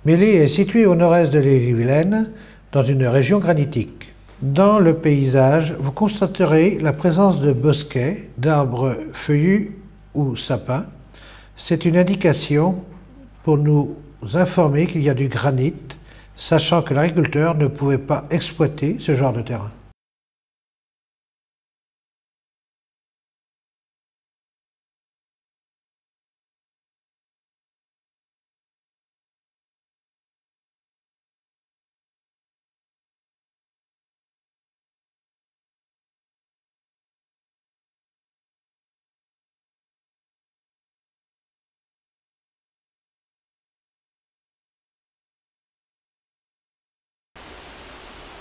Mély est situé au nord-est de l'Ille-et-Vilaine, dans une région granitique. Dans le paysage, vous constaterez la présence de bosquets, d'arbres feuillus ou sapins. C'est une indication pour nous informer qu'il y a du granit, sachant que l'agriculteur ne pouvait pas exploiter ce genre de terrain.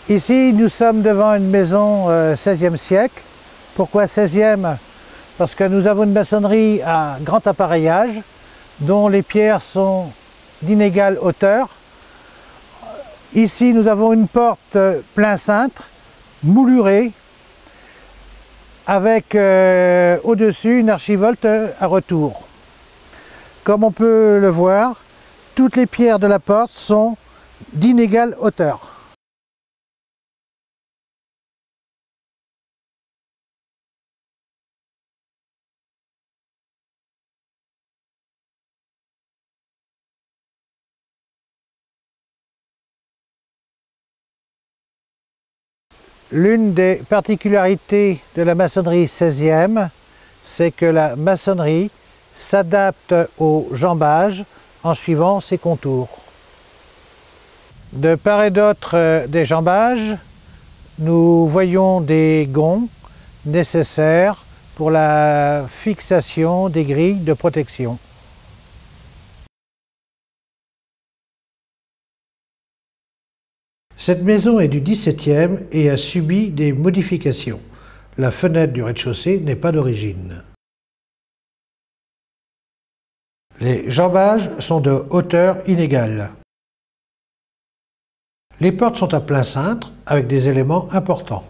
Ici, nous sommes devant une maison 16e siècle. Pourquoi 16e? Parce que nous avons une maçonnerie à grand appareillage, dont les pierres sont d'inégale hauteur. Ici, nous avons une porte plein cintre, moulurée, avec au-dessus une archivolte à retour. Comme on peut le voir, toutes les pierres de la porte sont d'inégale hauteur. L'une des particularités de la maçonnerie 16e, c'est que la maçonnerie s'adapte au jambage en suivant ses contours. De part et d'autre des jambages, nous voyons des gonds nécessaires pour la fixation des grilles de protection. Cette maison est du XVIIe et a subi des modifications. La fenêtre du rez-de-chaussée n'est pas d'origine. Les jambages sont de hauteur inégale. Les portes sont à plein cintre avec des éléments importants.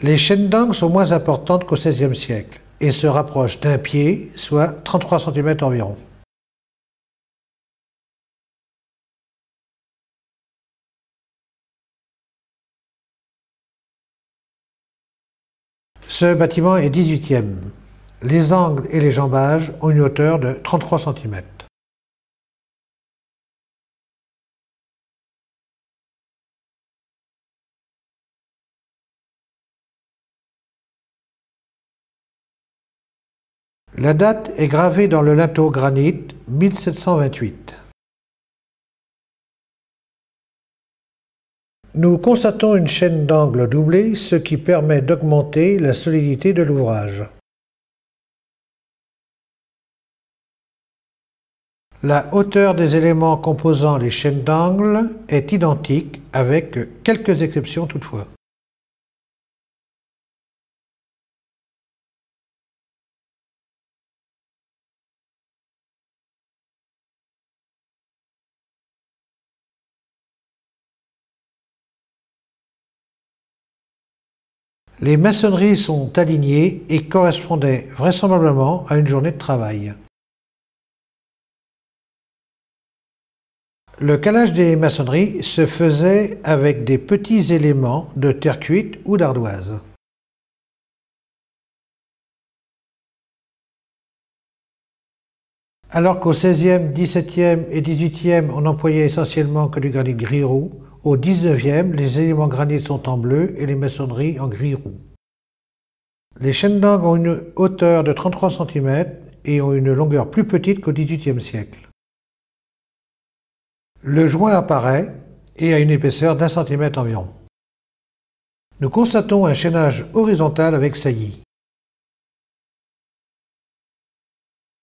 Les chaînes d'angle sont moins importantes qu'au XVIe siècle et se rapprochent d'un pied, soit 33 cm environ. Ce bâtiment est 18e. Les angles et les jambages ont une hauteur de 33 cm. La date est gravée dans le linteau granit 1728. Nous constatons une chaîne d'angle doublée, ce qui permet d'augmenter la solidité de l'ouvrage. La hauteur des éléments composant les chaînes d'angle est identique, avec quelques exceptions toutefois. Les maçonneries sont alignées et correspondaient vraisemblablement à une journée de travail. Le calage des maçonneries se faisait avec des petits éléments de terre cuite ou d'ardoise. Alors qu'au XVIe, XVIIe et XVIIIe, on n'employait essentiellement que du granit gris roux, au XIXe, les éléments granit sont en bleu et les maçonneries en gris roux. Les chaînes d'angle ont une hauteur de 33 cm et ont une longueur plus petite qu'au XVIIIe siècle. Le joint apparaît et a une épaisseur d'1 cm environ. Nous constatons un chaînage horizontal avec saillie.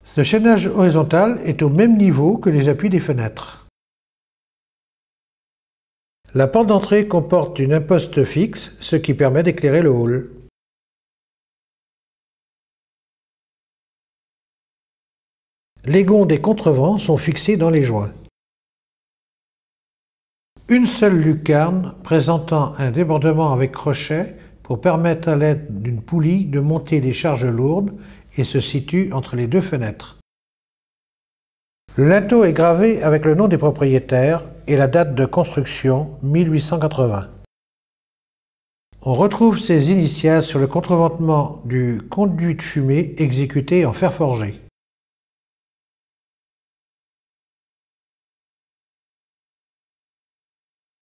Ce chaînage horizontal est au même niveau que les appuis des fenêtres. La porte d'entrée comporte une imposte fixe, ce qui permet d'éclairer le hall. Les gonds des contrevents sont fixés dans les joints. Une seule lucarne présentant un débordement avec crochet pour permettre à l'aide d'une poulie de monter les charges lourdes et se situe entre les deux fenêtres. Le linteau est gravé avec le nom des propriétaires et la date de construction 1880. On retrouve ces initiales sur le contreventement du conduit de fumée exécuté en fer forgé.